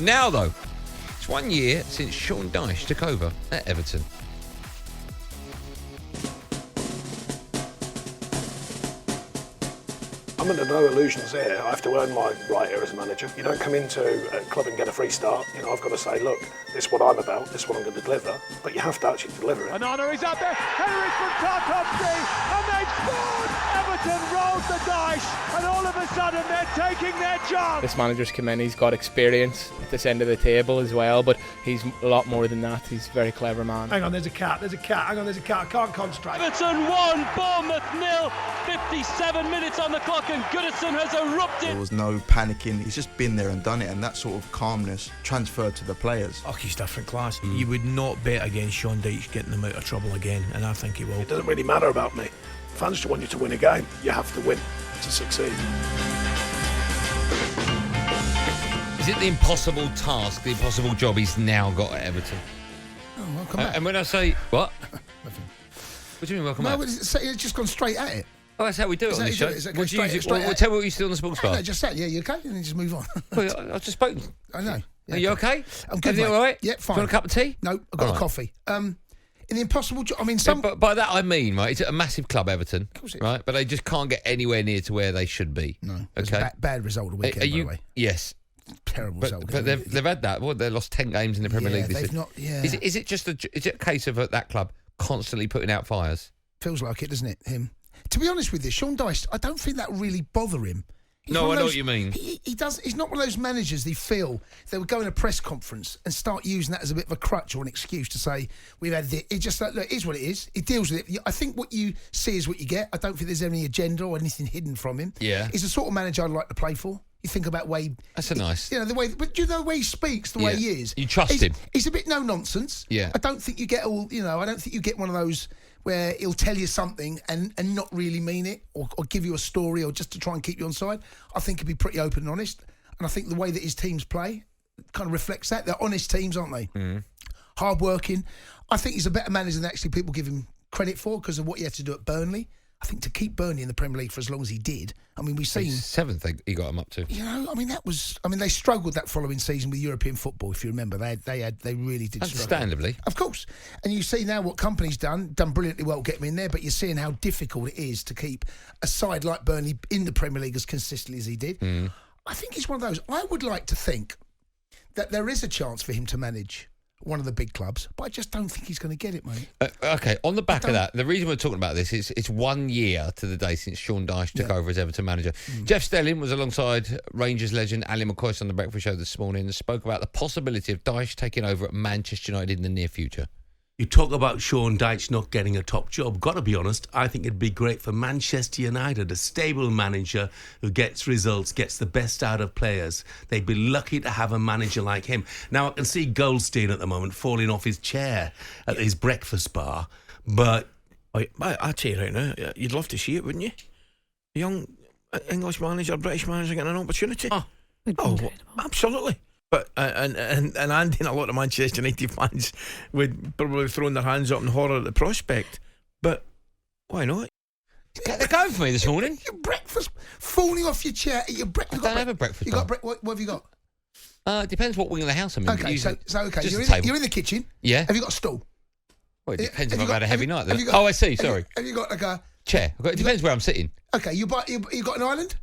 Now, though, it's 1 year since Sean Dyche took over at Everton. I'm under no illusions here. I have to earn my right here as a manager. You don't come into a club and get a free start. You know, I've got to say, look, this is what I'm about, this is what I'm going to deliver. But you have to actually deliver it. Another is up there. Header is from talkSPORT, and they've scored. Everton rolls the dice, and all of a sudden they're taking their job. This manager's come in. He's got experience at this end of the table as well, but he's a lot more than that. He's a very clever man. Hang on, there's a cat. Hang on, there's a cat. I can't concentrate. Everton 1, Bournemouth 0. 57 minutes on the clock, and Goodison has erupted. There was no panicking. He's just been there and done it, and that sort of calmness transferred to the players. Hockey's different class. You would not bet against Sean Dyche getting them out of trouble again, and I think he will. It doesn't really matter about me. Fans just want you to win a game. You have to win to succeed. Is it the impossible task, the impossible job he's now got at Everton? Oh, welcome back. And when I say, what? What do you mean, welcome back? No, it's just gone straight at it. Oh, that's how we do it on this show. What do you use? Tell me what you see on the sports bar. No, just that. Yeah, you okay? And then just move on. Well, I've just spoken. I know. Yeah, Are you okay? I'm good, Everything mate. all right? Yeah, fine. Do you want a cup of tea? No, I've got a coffee. In the impossible job, I mean, some... But by that I mean, right, it's a massive club, Everton, Of course it is. right? But they just can't get anywhere near to where they should be. No, it's Okay. a bad result the weekend, by the way. Yes. Terrible But result. they've had that. What, they lost 10 games in the Premier League this they've season. not... Yeah. Is it just is it a case of that club constantly putting out fires? Feels like it, doesn't it, him? To be honest with you, Sean Dyche, I don't think that really bother him. No, I know what you mean. He does. He's not one of those managers they feel they would go in a press conference and start using that as a bit of a crutch or an excuse to say we've had this. It just look, it is what it is. He deals with it. I think what you see is what you get. I don't think there's any agenda or anything hidden from him. Yeah, he's the sort of manager I'd like to play for. You think about the way that's a nice, the way, but do you know the way he speaks, the way he is. You trust him. He's a bit no nonsense. Yeah, I don't think you get all. I don't think you get one of those where he'll tell you something and not really mean it or give you a story or just to try and keep you on side. I think he'd be pretty open and honest. And I think the way that his teams play kind of reflects that. They're honest teams, aren't they? Mm. Hard working. I think he's a better manager than actually people give him credit for because of what he had to do at Burnley. I think to keep Burnley in the Premier League for as long as he did, I mean, we've seen... Seventh he got him up to. They struggled that following season with European football, if you remember. They really did struggle. Understandably. Of course. And you see now what Company's done brilliantly well getting him in there, but you're seeing how difficult it is to keep a side like Burnley in the Premier League as consistently as he did. Mm. I think it's one of those. I would like to think that there is a chance for him to manage one of the big clubs, but I just don't think he's going to get it, mate. Okay, on the back of that, the reason we're talking about this is it's 1 year to the day since Sean Dyche took over as Everton manager. Jeff Stelling was alongside Rangers legend Ali McCoist on the Breakfast Show this morning and spoke about the possibility of Dyche taking over at Manchester United in the near future. You talk about Sean Dyche not getting a top job. Got to be honest, I think it'd be great for Manchester United, a stable manager who gets results, gets the best out of players. They'd be lucky to have a manager like him. Now, I can see Goldstein at the moment falling off his chair at his breakfast bar, but... I tell you right now, you'd love to see it, wouldn't you? A young English manager, British manager getting an opportunity. Absolutely. But and Andy and a lot of Manchester United fans would probably throw their hands up in horror at the prospect. But why not? They're going for me this morning. Your breakfast, falling off your chair at your breakfast. I don't have a breakfast. What have you got? It depends what wing of the house I'm in. Okay, so you're in the kitchen. Yeah. Have you got a stool? Well, it depends if I've had a heavy night. I see. Sorry. Have you got like a chair? It depends where I'm sitting. Okay, you got an island?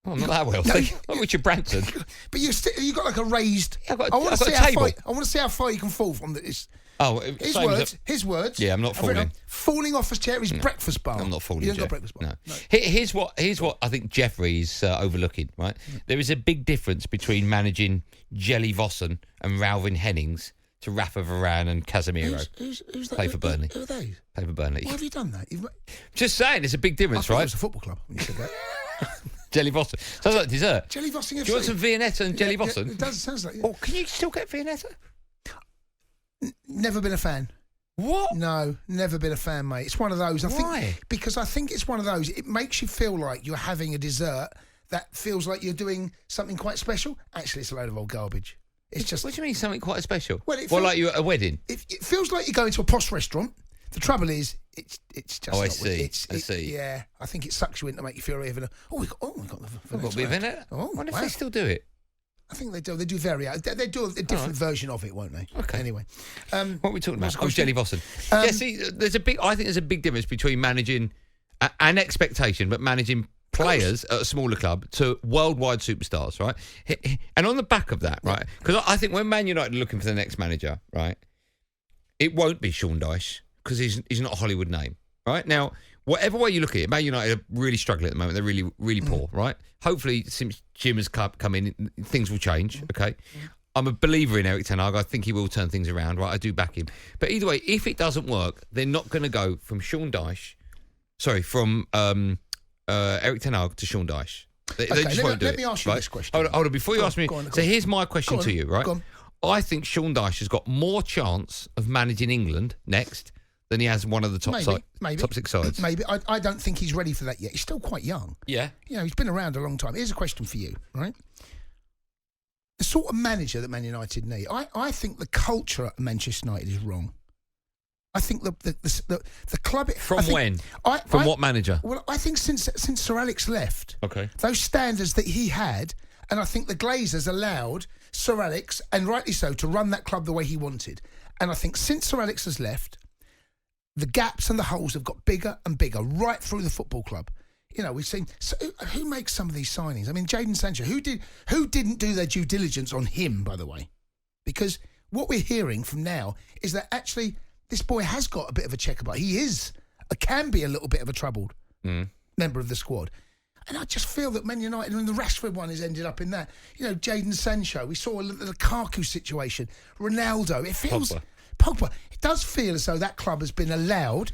Oh, I'm not that wealthy. Not Richard Branson. But you got like a raised. I want to see how far you can fall from this. Oh, his words. Yeah, I'm not falling. Falling off his chair is breakfast bar. I'm not falling. You ain't got breakfast bar. No. Here's what I think Jeffrey's overlooking. Right, there is a big difference between managing Jelly Vossen and Ralvin Hennings to Rafa Varane and Casemiro. Who's that? Play for Burnley. Who are they? Play for Burnley. Why have you done that? Just saying, there's a big difference, I thought right? it was a football club when you said that. Jelly Vossen. Sounds like dessert. Jelly Vossen. Do you want some Viennetta and Jelly Vossen? It does. It sounds like. Yeah. Oh, can you still get Viennetta? Never been a fan. What? No, never been a fan, mate. It's one of those. Why? Because I think it's one of those. It makes you feel like you're having a dessert that feels like you're doing something quite special. Actually, it's a load of old garbage. It's just. What do you mean something quite special? Well, like you're at a wedding? It feels like you're going to a posh restaurant. The trouble is, it's just. Oh, I not, see. I see. Yeah, I think it sucks you in to make you feel even. We got the. We've got Viennetta. Oh, I wonder if they still do it. I think they do. They do vary. They do a different version of it, won't they? Okay. Anyway, what are we talking about? what's the Jelly question? Vossen. Yeah, see, I think there's a big difference between managing an expectation, but managing players at a smaller club to worldwide superstars, right? And on the back of that, right? Because I think when Man United are looking for the next manager, right, it won't be Sean Dyche because he's not a Hollywood name, right? Now, whatever way you look at it, Man United are really struggling at the moment. They're really, really poor, right? Hopefully, since Jim has come in, things will change, okay? I'm a believer in Erik ten Hag. I think he will turn things around, right? I do back him. But either way, if it doesn't work, they're not going to go from Erik ten Hag to Sean Dyche. They just won't do it. Let me ask you this question. Hold on, before you ask me. So here's my question to you, right? Go on. I think Sean Dyche has got more chance of managing England next than he has one of the top 6 sides. Maybe. I don't think he's ready for that yet. He's still quite young. Yeah. He's been around a long time. Here's a question for you, right? The sort of manager that Man United need. I think the culture at Manchester United is wrong. I think the club... From what manager? Well, I think since Sir Alex left, those standards that he had, and I think the Glazers allowed Sir Alex, and rightly so, to run that club the way he wanted. And I think since Sir Alex has left, the gaps and the holes have got bigger and bigger right through the football club. We've seen... So who makes some of these signings? I mean, Jadon Sancho, who didn't do their due diligence on him, by the way? Because what we're hearing from now is that actually... this boy has got a bit of a checker, but he can be a little bit of a troubled member of the squad. And I just feel that Man United, and the Rashford one has ended up in that. Jadon Sancho, we saw the Lukaku situation, Ronaldo. It feels... Pogba. It does feel as though that club has been allowed,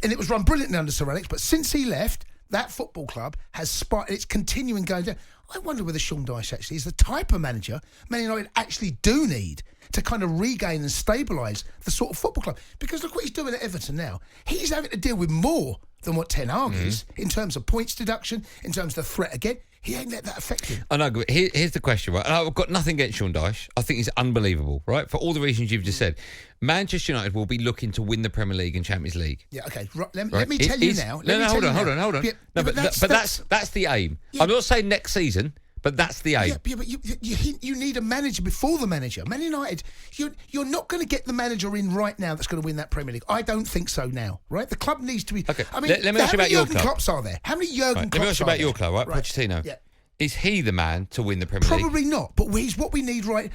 and it was run brilliantly under Sir Alex, but since he left, that football club has spiraled. It's continuing going down. I wonder whether Sean Dyche actually is the type of manager Man United actually do need to kind of regain and stabilise the sort of football club. Because look what he's doing at Everton now. He's having to deal with more than what Ten Hag is in terms of points deduction, in terms of the threat again. He ain't let that affect him. I know. Here's the question, right? And I've got nothing against Sean Dyche. I think he's unbelievable, right? For all the reasons you've just said. Manchester United will be looking to win the Premier League and Champions League. Yeah, okay. Let me tell you now. Hold on. Yeah, but that's the aim. Yeah. I'm not saying next season, but that's the aim. Yeah, but you need a manager before the manager. Man United, you're not going to get the manager in right now that's going to win that Premier League. I don't think so now, right? The club needs to be... Okay, I mean, let me ask you about your club. How many Jurgen Klopps are there? How many Jurgen Klopps are there? Let me ask you about your club, right? Pochettino. Yeah. Is he the man to win the Premier League? Probably not, but he's what we need right...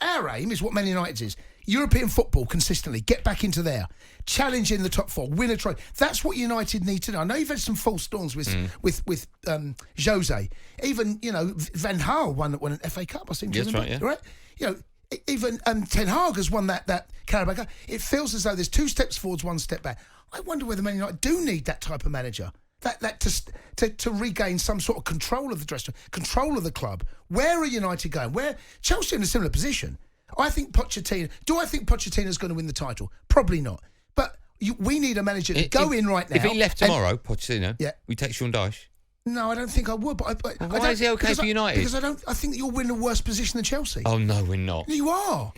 Our aim is what Man United's is. European football consistently, get back into there, challenge in the top 4, win a trophy. That's what United need to do. I know you've had some false storms with Jose. Even Van Gaal won an FA Cup. I think. Yes, right. Even Ten Hag has won that Carabao Cup. It feels as though there's 2 steps forwards, 1 step back. I wonder whether Man United do need that type of manager. That to regain some sort of control of the dressing room, control of the club. Where are United going? Where Chelsea in a similar position. I think Pochettino... Do I think Pochettino's going to win the title? Probably not. But we need a manager to go in right now. If he left tomorrow, Pochettino, we take Sean Dyche. No, I don't think I would. But why is he okay for United? Because I think that you're in a worse position than Chelsea. Oh no, we're not. You are.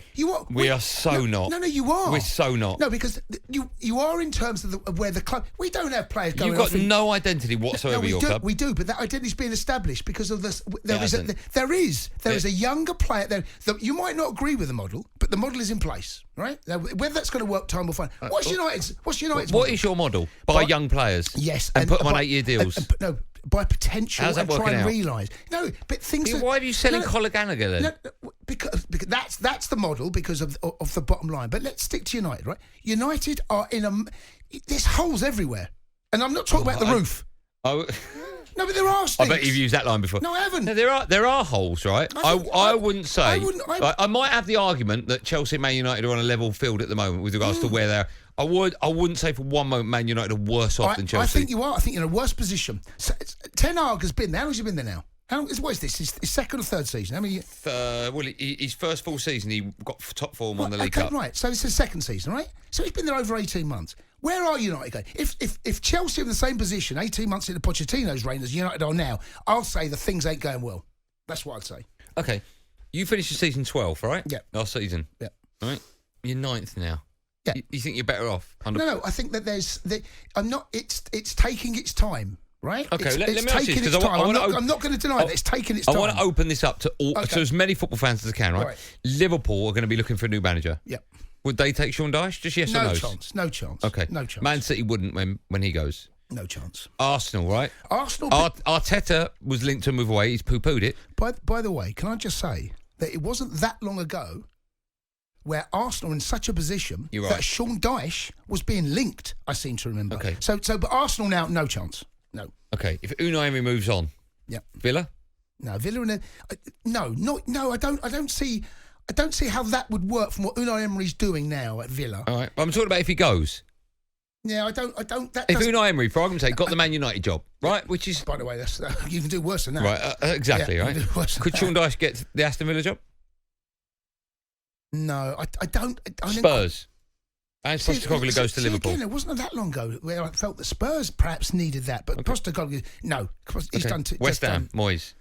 We are so not. No, you are. We're so not. No, because you are in terms of where the club. We don't have players going. You've got no identity whatsoever. Your club. We do, but that identity's been established because of this. There is a younger player there. You might not agree with the model, but the model is in place, right? Now, whether that's going to work, time will find. What's United's? What is your model? Buy young players. Yes, and put them on 8-year deals. No. By potential and try and realise. No, but things... Why are you selling Conor Gallagher then? No, because that's the model because of the bottom line. But let's stick to United, right? United are in a... There's holes everywhere. And I'm not talking about the roof. No, but there are stinks. I bet you've used that line before. No, I haven't. No, there are holes, right? I wouldn't say... I might have the argument that Chelsea and Man United are on a level field at the moment with regards to where they're... I wouldn't say for one moment Man United are worse off than Chelsea. I think you are. I think you're in a worse position. So, Ten Hag has been there. How long has he been there now? What is this? His second or third season? How many? His first full season, he got top form on the League Cup. Right. So it's his second season, right? So he's been there over 18 months. Where are United going? If Chelsea are in the same position 18 months into Pochettino's reign as United are now, I'll say the things ain't going well. That's what I'd say. Okay. You finished your season 12th, right? Yeah. Last season. Yeah. All right. You're 9th now. Yeah. You think you're better off? No. I think that I'm not. It's taking its time, right? Okay, let me ask you taking this, its 'cause I time. wanna I'm not going to deny that it's taking its time. I want to open this up to Okay. to as many football fans as I can, right? Liverpool are going to be looking for a new manager. Yep. Would they take Sean Dyche? Just yes or no? No chance. Okay. No chance. Man City wouldn't when he goes. No chance. Arsenal, right? Arsenal. Arteta was linked to a move away. He's poo-pooed it. By the way, can I just say that it wasn't that long ago where Arsenal were in such a position that Sean Dyche was being linked, I seem to remember. Okay. But Arsenal now, no chance. No. Okay. If Unai Emery moves on, Villa? No, Villa I don't see how that would work from what Unai Emery's doing now at Villa. All right. But I'm talking about if he goes. Yeah, I don't. If Unai Emery, for argument's sake, got the Man United job, right? Which is, by the way, that's you can do worse than that. Right, exactly, right. Could Sean Dyche get the Aston Villa job? No, I don't. Spurs. And Postecoglou goes to Liverpool. Again, it wasn't that long ago where I felt that Spurs perhaps needed that, but Postecoglou, no, he's done. West Ham, Moyes.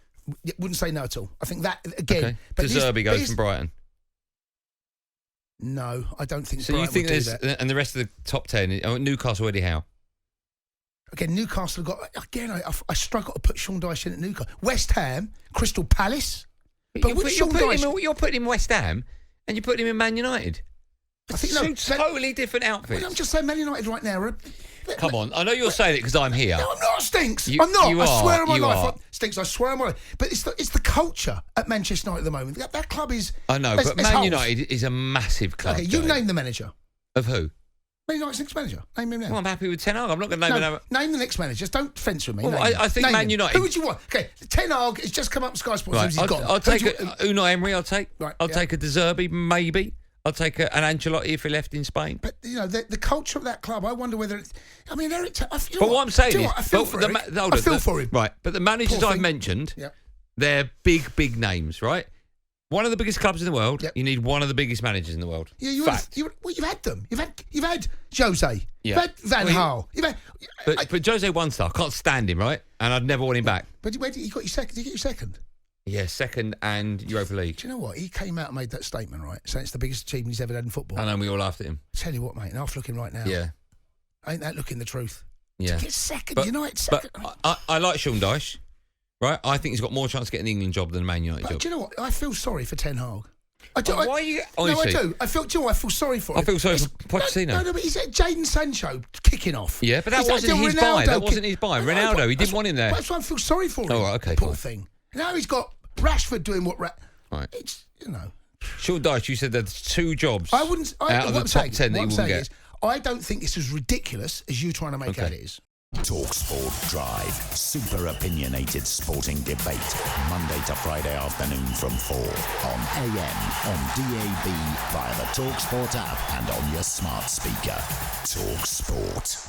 Wouldn't say no at all. I think that again. Okay. But Zerbi goes from Brighton. No, I don't think. So Brighton you think would do there's that. and the rest of the top 10? Newcastle, Eddie Howe. Again, Newcastle have got again. I struggle to put Sean Dyche in at Newcastle. West Ham, Crystal Palace. But you're putting him West Ham, and you're putting him in Man United. I think two totally different outfits. Well, I'm just saying, Man United right now. Come on, I know you're saying it because I'm here. No, I'm not, Stinks. I'm not. I swear on my life. Stinks, I swear on my life. But it's the culture at Manchester United at the moment. That club is... I know, but Man United is a massive club. Okay, you name the manager. Of who? Man United's next manager. Name him now. Well, I'm happy with Ten Hag. I'm not going to name another... Name the next manager. Just don't fence with me. Well, I think Man United... Who would you want? Okay, Ten Hag has just come up with Sky Sports. Right, He's gone. I'll take Unai Emery, I'll take. Right, I'll take a De Zerbi, maybe. I'll take an Ancelotti if he left in Spain. But, the culture of that club, I wonder whether it's... I mean, Eric... But what I'm saying is... I feel for him. I feel for him. Right, but the managers I've mentioned, they're big names, right? One of the biggest clubs in the world, you need one of the biggest managers in the world. Yeah, you've had them. You've had Jose. Yeah. You've had Van Gaal. But Jose won stuff. Can't stand him, right? And I'd never want him back. But where did you got your second? Did you get your second? Yeah, second and Europa League. Do you know what? He came out and made that statement, right? Saying it's the biggest achievement he's ever had in football. I know, we all laughed at him. Tell you what, mate, and after looking right now, ain't that looking the truth? Yeah. To get second, United second. But I like Sean Dyche, right? I think he's got more chance of getting an England job than a Man United job. Do you know what? I feel sorry for Ten Hag. Why are you... Honestly, no, I do. I feel sorry for him. I feel sorry for Pochettino. No, but he's Jadon Sancho kicking off. Yeah, but that wasn't his buy. That wasn't his buy. Ronaldo, he didn't want him there. That's why I feel sorry for him. Oh, right, okay, poor thing. Now he's got Rashford doing what... Right. It's, Sean Dyche, you said there's two jobs out of the top 10 that he wouldn't get. I don't think it's as ridiculous as you trying to make out it is. talkSPORT Drive. Super opinionated sporting debate. Monday to Friday afternoon from 4 on AM, on DAB, via the talkSPORT app and on your smart speaker. talkSPORT.